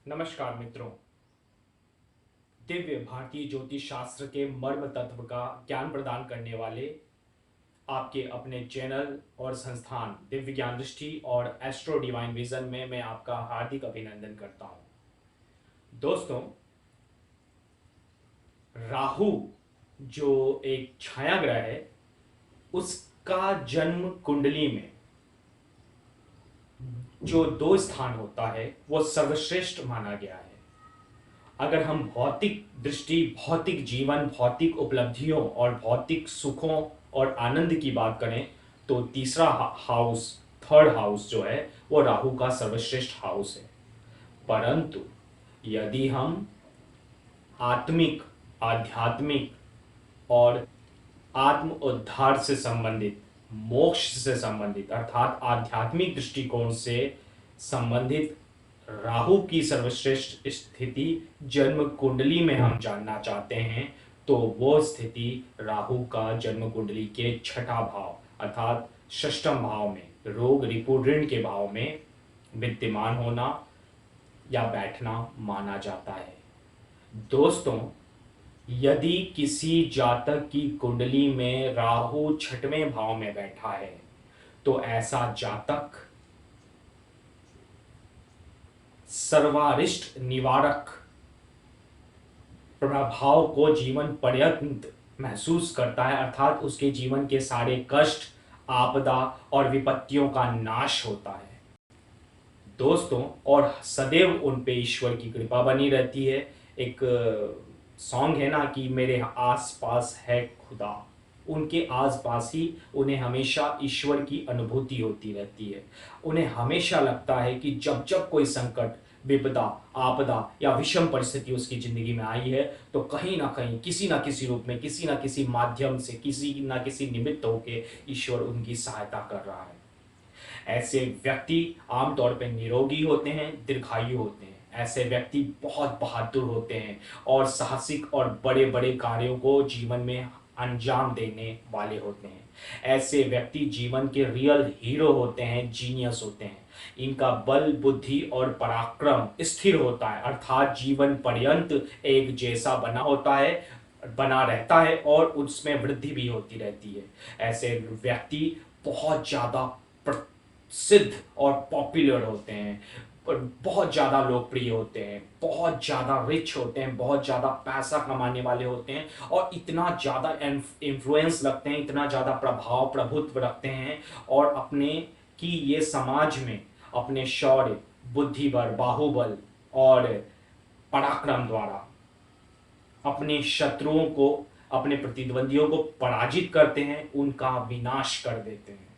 नमस्कार मित्रों। दिव्य भारतीय ज्योतिष शास्त्र के मर्म तत्व का ज्ञान प्रदान करने वाले आपके अपने चैनल और संस्थान दिव्य ज्ञान दृष्टि और एस्ट्रो डिवाइन विजन में मैं आपका हार्दिक अभिनंदन करता हूं। दोस्तों, राहु जो एक छाया ग्रह है, उसका जन्म कुंडली में जो दो स्थान होता है वो सर्वश्रेष्ठ माना गया है। अगर हम भौतिक दृष्टि, भौतिक जीवन, भौतिक उपलब्धियों और भौतिक सुखों और आनंद की बात करें तो तीसरा हाउस, थर्ड हाउस जो है वो राहु का सर्वश्रेष्ठ हाउस है। परंतु यदि हम आत्मिक, आध्यात्मिक और आत्म उद्धार से संबंधित, मोक्ष से संबंधित अर्थात आध्यात्मिक दृष्टिकोण से संबंधित राहु की सर्वश्रेष्ठ स्थिति जन्म कुंडली में हम जानना चाहते हैं तो वो स्थिति राहु का जन्म कुंडली के छठा भाव अर्थात षष्ठम भाव में, रोग रिपु ऋण के भाव में विद्यमान होना या बैठना माना जाता है। दोस्तों, यदि किसी जातक की कुंडली में राहु छठवें भाव में बैठा है तो ऐसा जातक सर्वारिष्ट निवारक प्रभाव को जीवन पर्यंत महसूस करता है, अर्थात उसके जीवन के सारे कष्ट, आपदा और विपत्तियों का नाश होता है। दोस्तों, और सदैव उन पे ईश्वर की कृपा बनी रहती है। एक सॉन्ग है ना कि मेरे आस पास है खुदा, उनके आस पास ही उन्हें हमेशा ईश्वर की अनुभूति होती रहती है। उन्हें हमेशा लगता है कि जब जब कोई संकट, विपदा, आपदा या विषम परिस्थिति उसकी जिंदगी में आई है तो कहीं ना कहीं, किसी ना किसी रूप में, किसी ना किसी माध्यम से, किसी ना किसी निमित्त होके ईश्वर उनकी सहायता कर रहा है। ऐसे व्यक्ति आमतौर पर निरोगी होते हैं, दीर्घायु होते हैं। ऐसे व्यक्ति बहुत बहादुर होते हैं और साहसिक और बड़े बड़े कार्यों को जीवन में अंजाम देने वाले होते हैं। ऐसे व्यक्ति जीवन के रियल हीरो होते हैं, जीनियस होते हैं। इनका बल, बुद्धि और पराक्रम स्थिर होता है, अर्थात जीवन पर्यंत एक जैसा बना रहता है और उसमें वृद्धि भी होती रहती है। ऐसे व्यक्ति बहुत ज्यादा सिद्ध और पॉपुलर होते हैं, बहुत ज़्यादा लोकप्रिय होते हैं, बहुत ज़्यादा रिच होते हैं, बहुत ज़्यादा पैसा कमाने वाले होते हैं और इतना ज़्यादा इन्फ्लुएंस रखते हैं, इतना ज़्यादा प्रभाव, प्रभुत्व रखते हैं और अपने कि ये समाज में अपने शौर्य, बुद्धिबल, बाहुबल और पराक्रम द्वारा अपने शत्रुओं को, अपने प्रतिद्वंदियों को पराजित करते हैं, उनका विनाश कर देते हैं।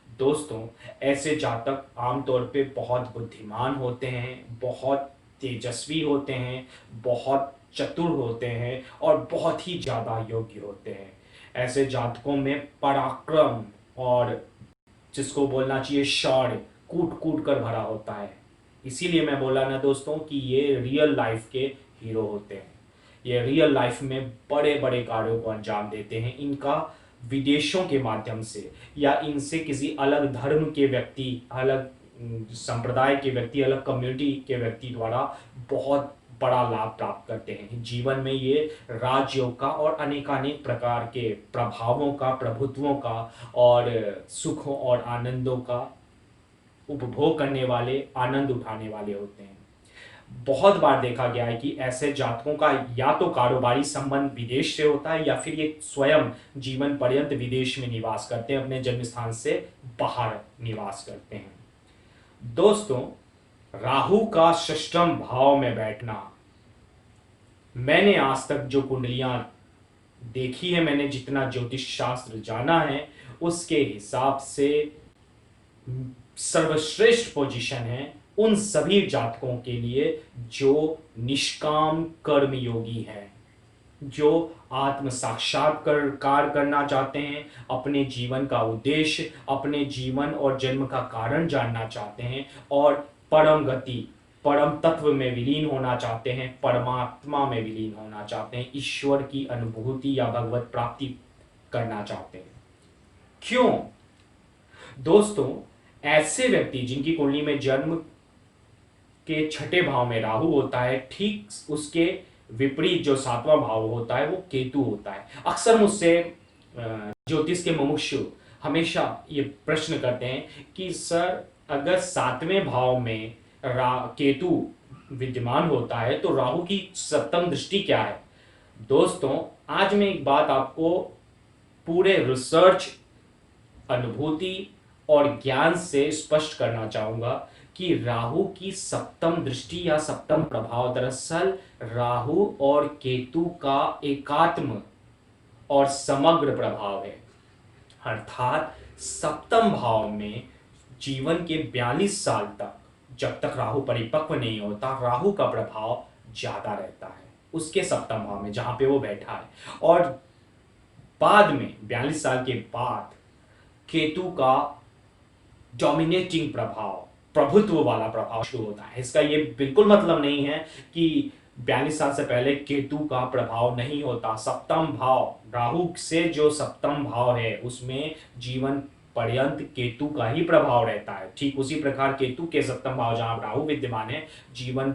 दोस्तों, ऐसे जातक आमतौर पे बहुत बुद्धिमान होते हैं, बहुत तेजस्वी होते हैं, बहुत चतुर होते हैं और बहुत ही ज़्यादा योग्य होते हैं। ऐसे जातकों में पराक्रम और जिसको बोलना चाहिए शौर्य, कूट कूट कर भरा होता है। इसीलिए मैं बोला ना दोस्तों कि ये रियल लाइफ के हीरो होते हैं। ये रियल लाइफ में बड़े बड़े कार्यों को अंजाम देते हैं। इनका विदेशों के माध्यम से या इनसे किसी अलग धर्म के व्यक्ति, अलग संप्रदाय के व्यक्ति, अलग कम्युनिटी के व्यक्ति द्वारा बहुत बड़ा लाभ प्राप्त करते हैं। जीवन में ये राजयोग का और अनेकानेक प्रकार के प्रभावों का, प्रभुत्वों का और सुखों और आनंदों का उपभोग करने वाले, आनंद उठाने वाले होते हैं। बहुत बार देखा गया है कि ऐसे जातकों का या तो कारोबारी संबंध विदेश से होता है या फिर ये स्वयं जीवन पर्यंत विदेश में निवास करते हैं, अपने जन्म स्थान से बाहर निवास करते हैं। दोस्तों, राहु का षष्ठम भाव में बैठना, मैंने आज तक जो कुंडलियां देखी है, मैंने जितना ज्योतिष शास्त्र जाना है उसके हिसाब से सर्वश्रेष्ठ पोजीशन है उन सभी जातकों के लिए जो निष्काम कर्म योगी हैं, जो आत्म साक्षात्कार करना चाहते हैं, अपने जीवन का उद्देश्य, अपने जीवन और जन्म का कारण जानना चाहते हैं और परम गति, परम तत्व में विलीन होना चाहते हैं, परमात्मा में विलीन होना चाहते हैं, ईश्वर की अनुभूति या भगवत प्राप्ति करना चाहते हैं। क्यों? दोस्तों, ऐसे व्यक्ति जिनकी कुंडली में जन्म के छठे भाव में राहु होता है, ठीक उसके विपरीत जो सातवां भाव होता है वो केतु होता है। अक्सर मुझसे ज्योतिष के मुमुक्षु हमेशा ये प्रश्न करते हैं कि सर अगर सातवें भाव में केतु विद्यमान होता है तो राहु की सप्तम दृष्टि क्या है। दोस्तों, आज मैं एक बात आपको पूरे रिसर्च, अनुभूति और ज्ञान से स्पष्ट करना चाहूंगा कि राहु की सप्तम दृष्टि या सप्तम प्रभाव दरअसल राहु और केतु का एकात्म और समग्र प्रभाव है। अर्थात सप्तम भाव में जीवन के 42 साल तक, जब तक राहु परिपक्व नहीं होता, राहु का प्रभाव ज्यादा रहता है उसके सप्तम भाव में जहां पे वो बैठा है। और बाद में 42 साल के बाद केतु का डोमिनेटिंग प्रभाव, प्रभुत्व वाला प्रभाव शुरू होता है। इसका ये बिल्कुल मतलब नहीं है कि 42 साल से पहले केतु का प्रभाव नहीं होता। सप्तम भाव, राहु से जो सप्तम भाव है उसमें जीवन पर्यंत केतु का ही प्रभाव रहता है। ठीक उसी प्रकार केतु के सप्तम भाव जहां राहु विद्यमान है, जीवन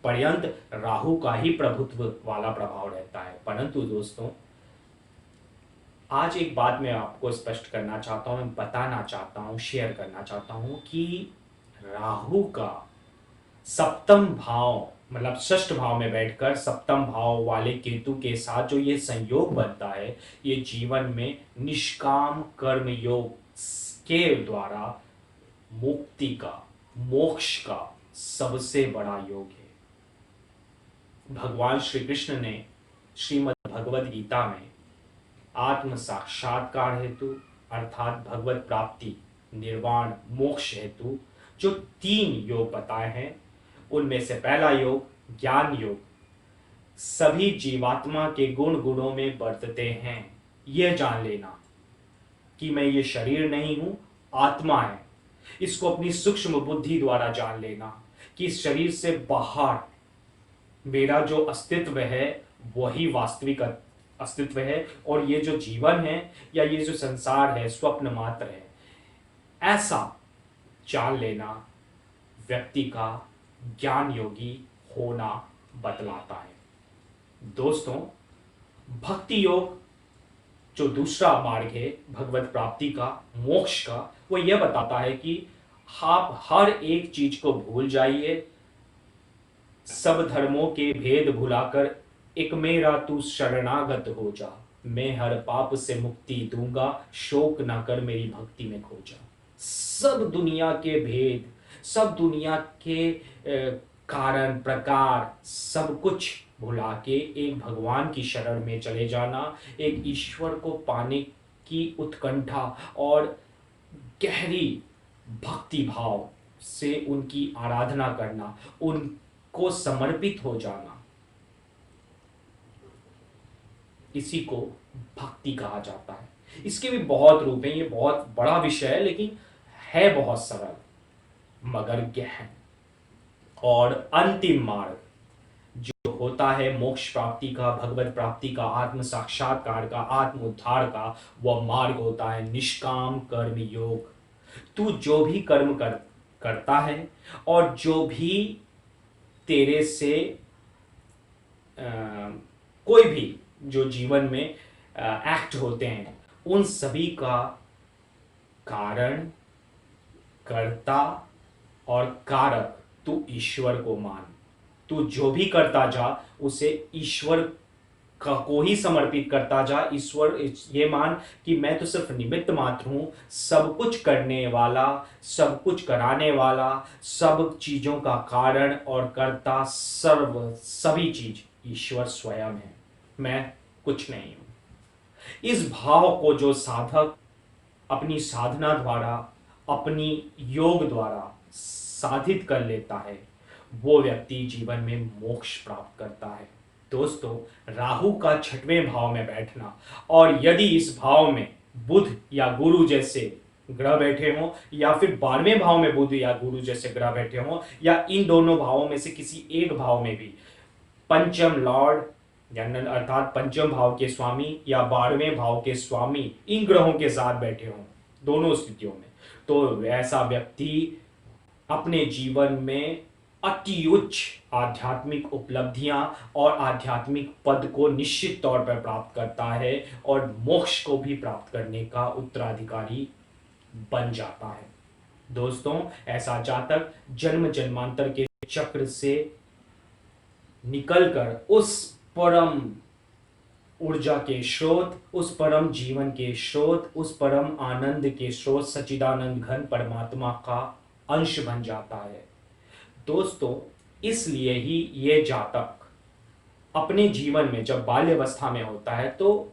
पर्यंत राहु का ही प्रभुत्व वाला प्रभाव रहता है। परंतु दोस्तों, आज एक बात मैं आपको स्पष्ट करना चाहता हूं, बताना चाहता हूं, शेयर करना चाहता हूं कि राहु का सप्तम भाव मतलब षष्ठ भाव में बैठकर सप्तम भाव वाले केतु के साथ जो ये संयोग बनता है, ये जीवन में निष्काम कर्म योग के द्वारा मुक्ति का, मोक्ष का सबसे बड़ा योग है। भगवान श्री कृष्ण ने श्रीमद् भगवद गीता में आत्म साक्षात्कार हेतु अर्थात भगवत प्राप्ति, निर्वाण, मोक्ष हेतु जो 3 योग बताए हैं, उनमें से पहला योग ज्ञान योग सभी जीवात्मा के गुणों में बरतते हैं। यह जान लेना कि मैं ये शरीर नहीं हूं, आत्मा है। इसको अपनी सूक्ष्म बुद्धि द्वारा जान लेना कि इस शरीर से बाहर मेरा जो अस्तित्व है वही वास्तविक अस्तित्व है और ये जो जीवन है या ये जो संसार है स्वप्न मात्र है। ऐसा जान लेना व्यक्ति का ज्ञान योगी होना बतलाता है। दोस्तों, भक्ति योग जो दूसरा मार्ग है भगवत प्राप्ति का, मोक्ष का, वो यह बताता है कि आप हर एक चीज को भूल जाइए, सब धर्मों के भेद भुलाकर एक मेरा तू शरणागत हो जा, मैं हर पाप से मुक्ति दूंगा, शोक ना कर मेरी भक्ति में खो जा। सब दुनिया के भेद, सब दुनिया के कारण प्रकार सब कुछ भुला के एक भगवान की शरण में चले जाना, एक ईश्वर को पाने की उत्कंठा और गहरी भक्ति भाव से उनकी आराधना करना, उनको समर्पित हो जाना, इसी को भक्ति कहा जाता है। इसके भी बहुत रूप हैं, ये बहुत बड़ा विषय है लेकिन है बहुत सरल मगर गहन। और अंतिम मार्ग जो होता है मोक्ष प्राप्ति का, भगवत प्राप्ति का, आत्म साक्षात्कार का, आत्म उद्धार का, वह मार्ग होता है निष्काम कर्म योग। तू जो भी कर्म करता है और जो भी तेरे से कोई भी जो जीवन में एक्ट होते हैं, उन सभी का कारण, कर्ता और कारक तू ईश्वर को मान। तू जो भी करता जा उसे ईश्वर को ही समर्पित करता जा। ईश्वर ये मान कि मैं तो सिर्फ निमित्त मात्र हूं, सब कुछ करने वाला, सब कुछ कराने वाला, सब चीजों का कारण और कर्ता, सभी चीज ईश्वर स्वयं है, मैं कुछ नहीं हूं। इस भाव को जो साधक अपनी साधना द्वारा, अपनी योग द्वारा साधित कर लेता है, वो व्यक्ति जीवन में मोक्ष प्राप्त करता है। दोस्तों, राहु का छठवें भाव में बैठना और यदि इस भाव में बुध या गुरु जैसे ग्रह बैठे हों या फिर 12वें भाव में बुध या गुरु जैसे ग्रह बैठे हों या इन दोनों भावों में से किसी एक भाव में भी पंचम लॉर्ड अर्थात पंचम भाव के स्वामी या 12वें भाव के स्वामी इन ग्रहों के साथ बैठे हों, दोनों स्थितियों में, तो ऐसा व्यक्ति अपने जीवन में अति उच्च आध्यात्मिक उपलब्धियां और आध्यात्मिक पद को निश्चित तौर पर प्राप्त करता है और मोक्ष को भी प्राप्त करने का उत्तराधिकारी बन जाता है। दोस्तों, ऐसा जातक जन्म जन्मांतर के चक्र से निकलकर उस परम ऊर्जा के स्रोत, उस परम जीवन के स्रोत, उस परम आनंद के स्रोत सच्चिदानंद घन परमात्मा का अंश बन जाता है। दोस्तों, इसलिए ही ये जातक अपने जीवन में जब बाल्यावस्था में होता है तो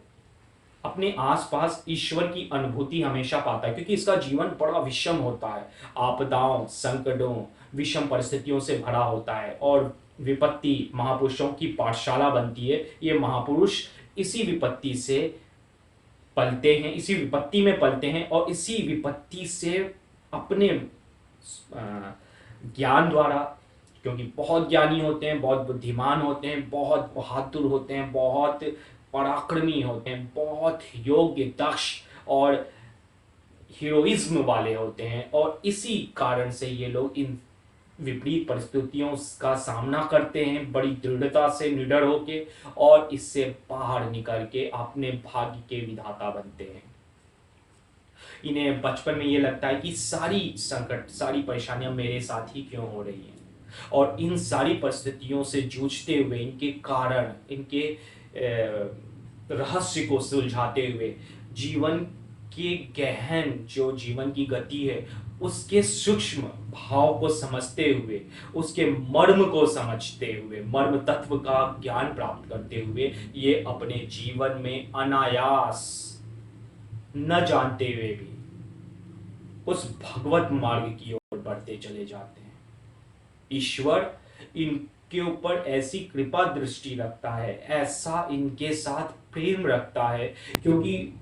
अपने आसपास ईश्वर की अनुभूति हमेशा पाता है, क्योंकि इसका जीवन बड़ा विषम होता है, आपदाओं, संकटों, विषम परिस्थितियों से भरा होता है और विपत्ति महापुरुषों की पाठशाला बनती है। ये महापुरुष इसी विपत्ति से पलते हैं, इसी विपत्ति में पलते हैं और इसी विपत्ति से अपने ज्ञान द्वारा, क्योंकि बहुत ज्ञानी होते हैं, बहुत बुद्धिमान होते हैं, बहुत बहादुर होते हैं, बहुत पराक्रमी होते हैं, बहुत योग्य, दक्ष और हीरोइज्म वाले होते हैं और इसी कारण से ये लोग इन विपरीत परिस्थितियों का सामना करते हैं बड़ी दृढ़ता से, निडर होके, और इससे बाहर निकल के अपने भाग्य के विधाता बनते हैं। इन्हें बचपन में ये लगता है कि सारी संकट, सारी परेशानियां मेरे साथ ही क्यों हो रही हैं, और इन सारी परिस्थितियों से जूझते हुए, इनके कारण, इनके रहस्य को सुलझाते हुए, जीवन के गहन जो जीवन की गति है उसके सूक्ष्म भाव को समझते हुए, उसके मर्म को समझते हुए, मर्म तत्व का ज्ञान प्राप्त करते हुए ये अपने जीवन में अनायास, न जानते हुए भी उस भगवत मार्ग की ओर बढ़ते चले जाते हैं। ईश्वर इनके ऊपर ऐसी कृपा दृष्टि रखता है, ऐसा इनके साथ प्रेम रखता है, क्योंकि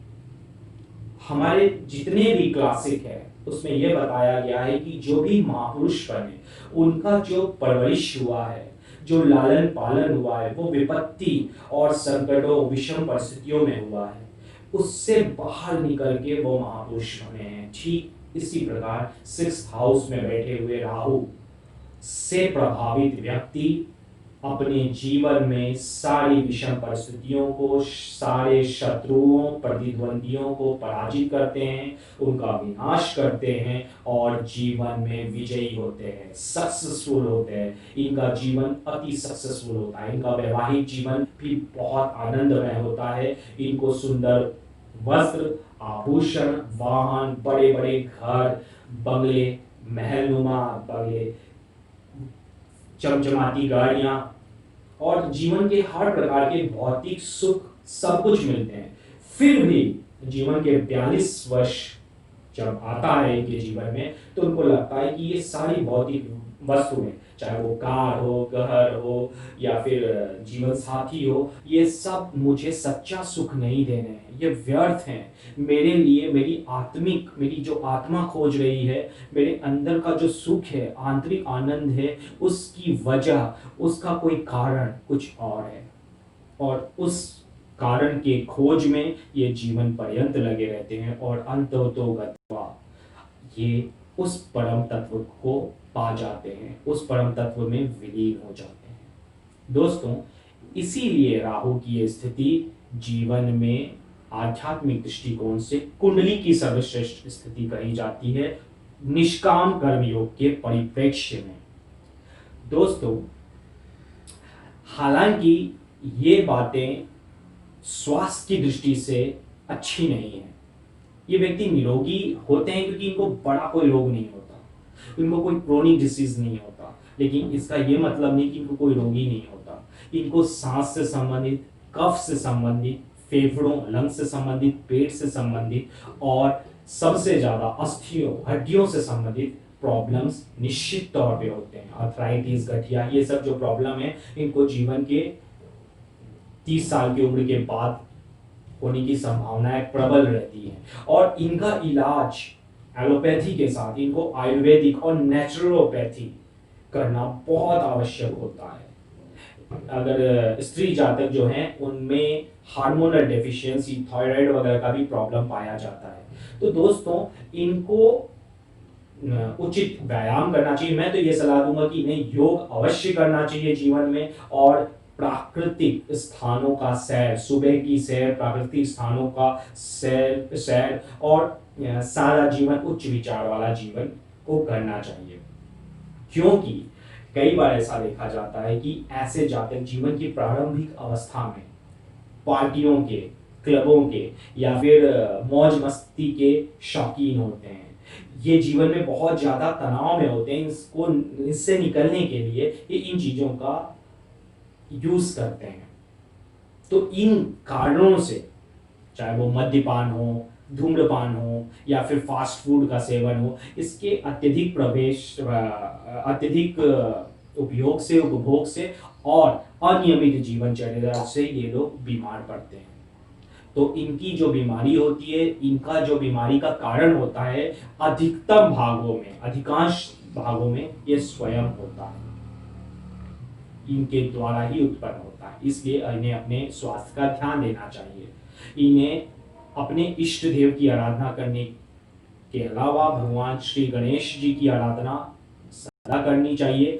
हमारे जितने भी क्लासिक है उसमें यह बताया गया है कि जो भी महापुरुष बने उनका जो परवरिश हुआ है, जो लालन पालन हुआ है, वो विपत्ति और संकटों, विषम परिस्थितियों में हुआ है, उससे बाहर निकल के वो महापुरुष बने हैं। ठीक इसी प्रकार 6th हाउस में बैठे हुए राहु से प्रभावित व्यक्ति अपने जीवन में सारी विषम परिस्थितियों को, सारे शत्रुओं, प्रतिद्वंदियों को पराजित करते हैं, उनका विनाश करते हैं और जीवन में विजयी होते हैं, सक्सेसफुल होते हैं। इनका जीवन अति सक्सेसफुल होता है, इनका वैवाहिक जीवन भी बहुत आनंदमय होता है। इनको सुंदर वस्त्र, आभूषण, वाहन, बड़े बड़े घर, बंगले, महलनुमा बंगले, चमचमाती गाड़ियां और जीवन के हर प्रकार के भौतिक सुख सब कुछ मिलते हैं। फिर भी जीवन के 42 वर्ष जब आता है इनके जीवन में तो उनको लगता है कि ये सारी भौतिक वस्तुएं, चाहे वो कार हो, घर हो या फिर जीवन साथी हो, ये सब मुझे सच्चा सुख नहीं देने हैं, ये व्यर्थ हैं मेरे लिए। मेरी जो आत्मा खोज रही है, मेरे अंदर का जो सुख है, आंतरिक आनंद है, उसकी वजह, उसका कोई कारण कुछ और है, और उस कारण के खोज में ये जीवन पर्यंत लगे रहते हैं और अंततो गत्वा ये उस परम तत्व को पा जाते हैं, उस परम तत्व में विलीन हो जाते हैं। दोस्तों, इसीलिए राहु की ये स्थिति जीवन में आध्यात्मिक दृष्टिकोण से कुंडली की सर्वश्रेष्ठ स्थिति कही जाती है, निष्काम कर्मयोग के परिप्रेक्ष्य में। दोस्तों, हालांकि ये बातें स्वास्थ्य की दृष्टि से अच्छी नहीं है। ये व्यक्ति निरोगी होते हैं क्योंकि इनको बड़ा कोई रोग नहीं होता, इनको कोई क्रोनिक डिसीज नहीं होता, लेकिन इसका ये मतलब नहीं कि इनको कोई रोग ही नहीं होता। इनको सांस से संबंधित, कफ से संबंधित, फेफड़ों, लंग्स से संबंधित, पेट से संबंधित और सबसे ज्यादा अस्थियों, हड्डियों से संबंधित प्रॉब्लम्स निश्चित तौर पे होते हैं। आर्थराइटिस, गठिया, ये सब जो प्रॉब्लम है इनको जीवन के 30 साल की उम्र के बाद होने की संभावनाएं प्रबल रहती हैं और इनका इलाज एलोपैथी के साथ इनको आयुर्वेदिक और नेचुरोपैथी करना बहुत आवश्यक होता है। अगर स्त्री जातक जो हैं उनमें हार्मोनल डेफिशिएंसी, थायराइड वगैरह का भी प्रॉब्लम पाया जाता है। तो दोस्तों, इनको उचित व्यायाम करना चाहिए। मैं तो ये सलाह दूंगा कि इन्हें योग अवश्य करना चाहिए जीवन में, और प्राकृतिक स्थानों का सैर, सुबह की सैर, प्राकृतिक स्थानों का सैर सैर और सादा जीवन, उच्च विचार वाला जीवन को करना चाहिए। क्योंकि कई बार ऐसा देखा जाता है कि ऐसे जातक जीवन की प्रारंभिक अवस्था में पार्टियों के, क्लबों के या फिर मौज मस्ती के शौकीन होते हैं। ये जीवन में बहुत ज्यादा तनाव में होते हैं, इससे निकलने के लिए ये इन चीजों का यूज करते हैं। तो इन कारणों से, चाहे वो मद्यपान हो, धूम्रपान हो या फिर फास्ट फूड का सेवन हो, इसके अत्यधिक उपयोग से, उपभोग से और अनियमित जीवनचर्या से ये लोग बीमार पड़ते हैं। तो इनकी जो बीमारी होती है, इनका जो बीमारी का कारण होता है, अधिकतम भागों में, अधिकांश भागों में ये स्वयं होता है, इनके द्वारा ही उत्पन्न होता है। इसलिए इन्हें अपने स्वास्थ्य का ध्यान देना चाहिए। इन्हें अपने इष्ट देव की आराधना करने के अलावा भगवान श्री गणेश जी की आराधना सदा करनी चाहिए।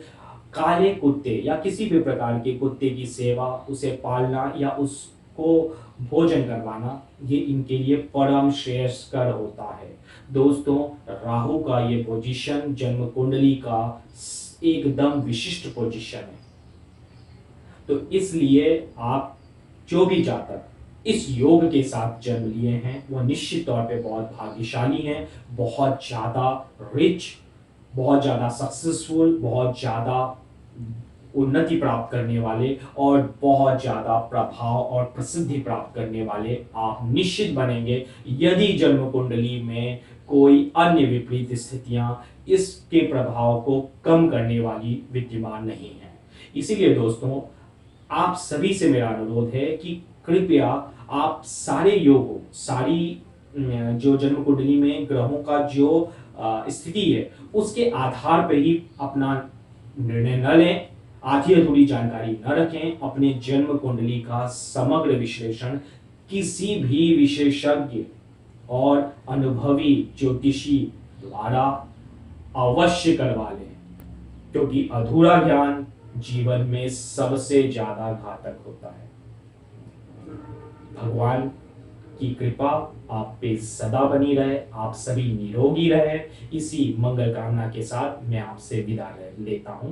काले कुत्ते या किसी भी प्रकार के कुत्ते की सेवा, उसे पालना या उसको भोजन करवाना, ये इनके लिए परम श्रेयस्कर होता है। दोस्तों, राहु का ये पोजीशन जन्म कुंडली का एकदम विशिष्ट पोजीशन है। तो इसलिए आप जो भी जातक इस योग के साथ जन्म लिए हैं, वह निश्चित तौर पे बहुत भाग्यशाली हैं, बहुत ज्यादा रिच, बहुत ज्यादा सक्सेसफुल, बहुत ज्यादा उन्नति प्राप्त करने वाले और बहुत ज्यादा प्रभाव और प्रसिद्धि प्राप्त करने वाले आप निश्चित बनेंगे, यदि जन्म कुंडली में कोई अन्य विपरीत स्थितियां इसके प्रभाव को कम करने वाली विद्यमान नहीं है। इसीलिए दोस्तों, आप सभी से मेरा अनुरोध है कि कृपया आप सारे योगों, सारी जो जन्म कुंडली में ग्रहों का जो स्थिति है, उसके आधार पर ही अपना निर्णय न लें, आधी अधूरी जानकारी न रखें। अपने जन्म कुंडली का समग्र विश्लेषण किसी भी विशेषज्ञ और अनुभवी ज्योतिषी द्वारा अवश्य करवा लें, क्योंकि अधूरा ज्ञान जीवन में सबसे ज्यादा घातक होता है। भगवान की कृपा आप पे सदा बनी रहे, आप सभी निरोगी रहे। इसी मंगल कामना के साथ मैं आपसे विदा लेता हूं।